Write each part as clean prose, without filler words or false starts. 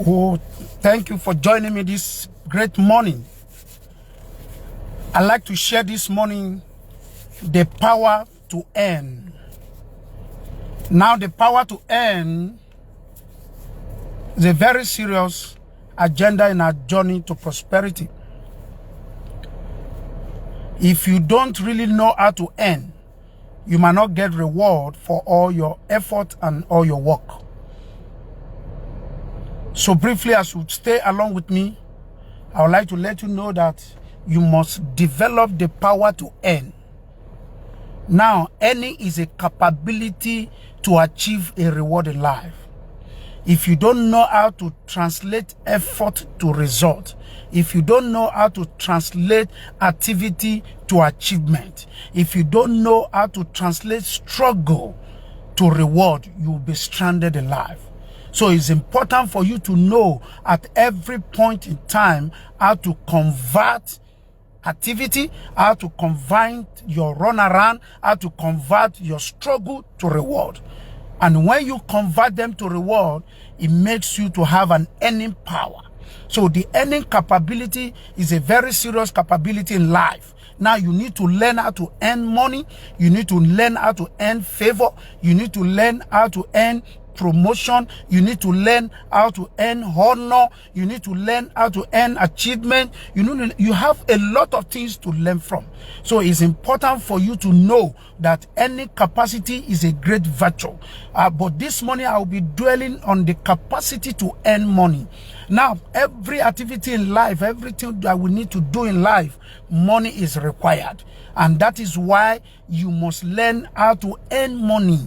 Oh, thank you for joining me this great morning. I'd like to share this morning the power to earn. Now, the power to earn is a very serious agenda in our journey to prosperity. If you don't really know how to earn, you might not get reward for all your effort and all your work. So briefly, as you stay along with me, I would like to let you know that you must develop the power to earn. Now, earning is a capability to achieve a reward in life. If you don't know how to translate effort to result, if you don't know how to translate activity to achievement, if you don't know how to translate struggle to reward, you will be stranded in life. So it's important for you to know at every point in time how to convert activity, how to convert your runaround, how to convert your struggle to reward. And when you convert them to reward, it makes you to have an earning power. So the earning capability is a very serious capability in life. Now you need to learn how to earn money. You need to learn how to earn favor. You need to learn how to earn promotion. You need to learn how to earn honor. You need to learn how to earn achievement. You have a lot of things to learn from. So it's important for you to know that earning capacity is a great virtue. But this morning I will be dwelling on the capacity to earn money. Now, every activity in life, everything that we need to do in life, money is required. And that is why you must learn how to earn money.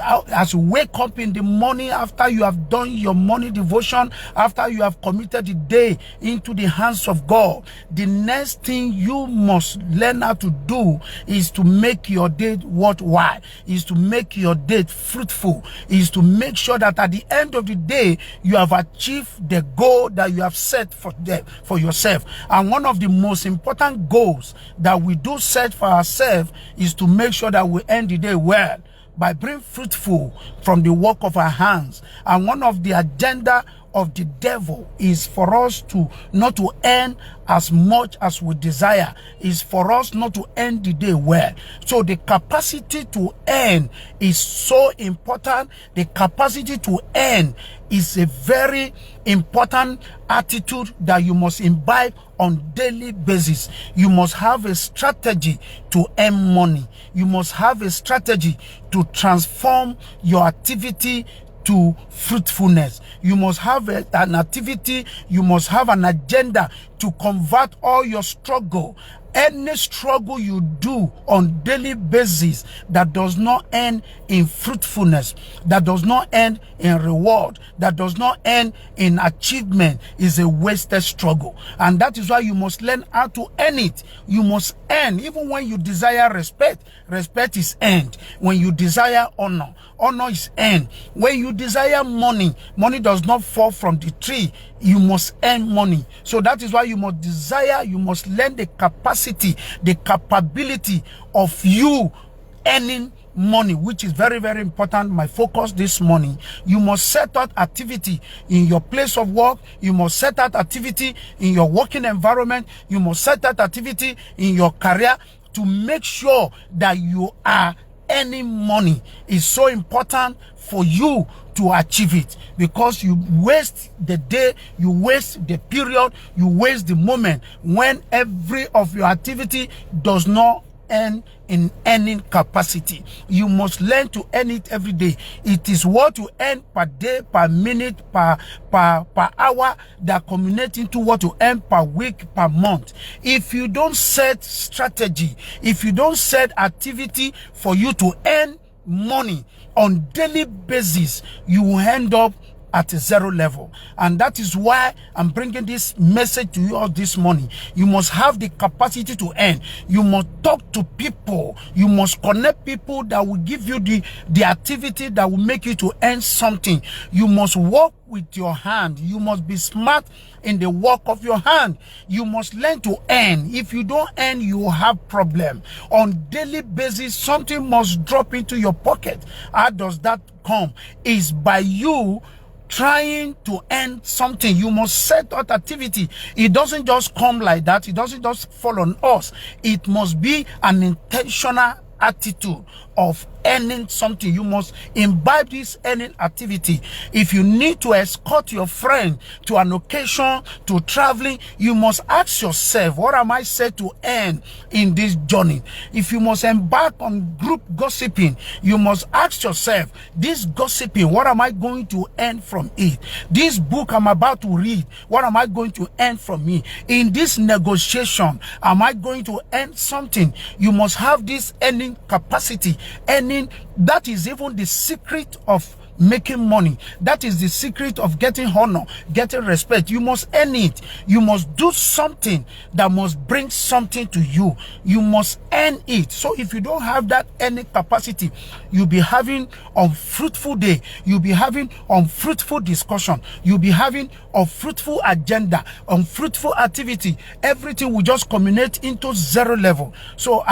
As you wake up in the morning, after you have done your morning devotion, after you have committed the day into the hands of God, the next thing you must learn how to do is to make your day worthwhile, is to make your day fruitful, is to make sure that at the end of the day, you have achieved the goal that you have set for yourself. And one of the most important goals that we do set for ourselves is to make sure that we end the day well, by being fruitful from the work of our hands. And one of the agenda of the devil is for us to not to earn as much as we desire, is for us not to end the day well. So the capacity to earn is so important. The capacity to earn is a very important attitude that you must imbibe on daily basis. You must have a strategy to earn money. You must have a strategy to transform your activity to fruitfulness. You must have an activity, you must have an agenda to convert all your struggle. Any struggle you do on daily basis that does not end in fruitfulness, that does not end in reward, that does not end in achievement is a wasted struggle. And that is why you must learn how to earn it. You must earn. Even when you desire respect, respect is earned. When you desire honor, honor is earned. When you desire money, money does not fall from the tree. You must earn money. So that is why you must desire, you must learn the capacity, the capability of you earning money, which is very, very important. My focus this morning, you must set out activity in your place of work. You must set out activity in your working environment. You must set out activity in your career to make sure that you are earning money. Is so important for you to achieve it, because you waste the day, you waste the period, you waste the moment when every of your activity does not earn in earning capacity. You must learn to earn it every day. It is what you earn per day, per minute, per hour that culminate into what you earn per week, per month. If you don't set strategy, if you don't set activity for you to earn money on daily basis, you will end up at a zero level. And that is why I'm bringing this message to you all this morning. You must have the capacity to earn. You must talk to people. You must connect people that will give you the activity that will make you to earn something. You must work with your hand. You must be smart in the work of your hand. You must learn to earn. If you don't earn, you will have problem. On daily basis, something must drop into your pocket. How does that come? Is by you trying to earn something, you must set out activity. It doesn't just come like that. It doesn't just fall on us. It must be an intentional attitude of earning something. You must imbibe this earning activity. If you need to escort your friend to an occasion, to traveling, you must ask yourself, what am I set to earn in this journey? If you must embark on group gossiping, you must ask yourself, this gossiping, what am I going to earn from it? This book I'm about to read, what am I going to earn from it? In this negotiation, am I going to earn something? You must have this earning capacity. Earning, that is even the secret of making money. That is the secret of getting honor, getting respect. You must earn it. You must do something that must bring something to you. You must earn it. So if you don't have that earning capacity, you'll be having unfruitful day. You'll be having unfruitful discussion. You'll be having unfruitful agenda, unfruitful activity. Everything will just culminate into zero level. So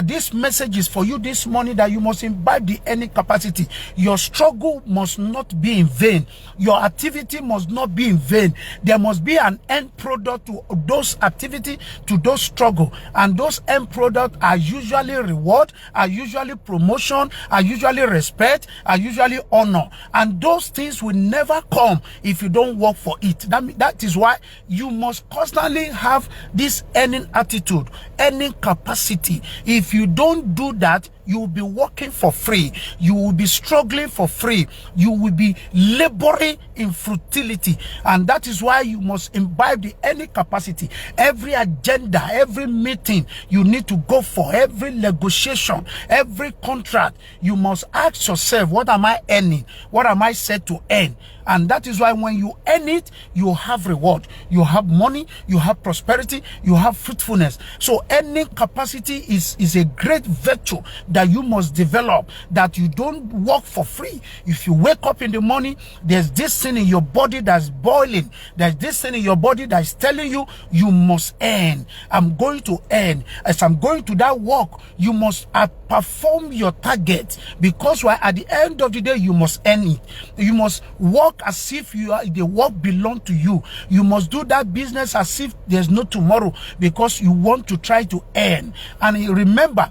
this message is for you this morning, that you must imbibe the earning capacity. Your struggle must not be in vain. Your activity must not be in vain. There must be an end product to those activity, to those struggle. And those end products are usually reward, are usually promotion, are usually respect, are usually honor. And those things will never come if you don't work for it. That is why you must constantly have this earning attitude, earning capacity. If you don't do that, you will be working for free. You will be struggling for free. You will be laboring in futility. And that is why you must imbibe the earning capacity. Every agenda, every meeting you need to go for, every negotiation, every contract, you must ask yourself, what am I earning? What am I set to earn? And that is why when you earn it, you have reward, you have money, you have prosperity, you have fruitfulness. So earning capacity is a great virtue that you must develop, that you don't work for free. If you wake up in the morning, there's this thing in your body that's boiling. There's this thing in your body that's telling you, you must earn. I'm going to earn. As I'm going to that work, you must perform your target, because at the end of the day, you must earn it. You must work as if the work belongs to you. You must do that business as if there's no tomorrow, because you want to try to earn. And remember,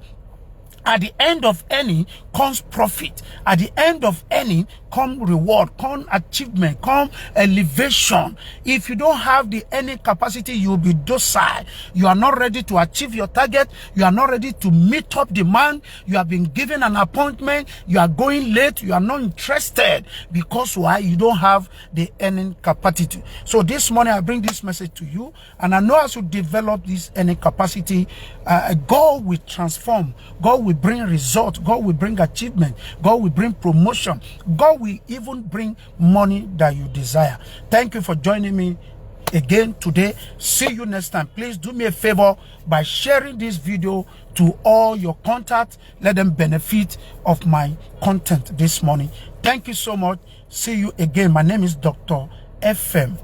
at the end of earning comes profit. At the end of earning come reward, come achievement, come elevation. If you don't have the earning capacity, you'll be docile. You are not ready to achieve your target. You are not ready to meet up demand. You have been given an appointment. You are going late. You are not interested, because why? You don't have the earning capacity. So this morning I bring this message to you, and I know as you develop this earning capacity, God will transform. God will bring results. God will bring achievement. God will bring promotion. God will even bring money that you desire. Thank you for joining me again today. See you next time. Please do me a favor by sharing this video to all your contacts. Let them benefit of my content this morning. Thank you so much. See you again. My name is Dr. FM.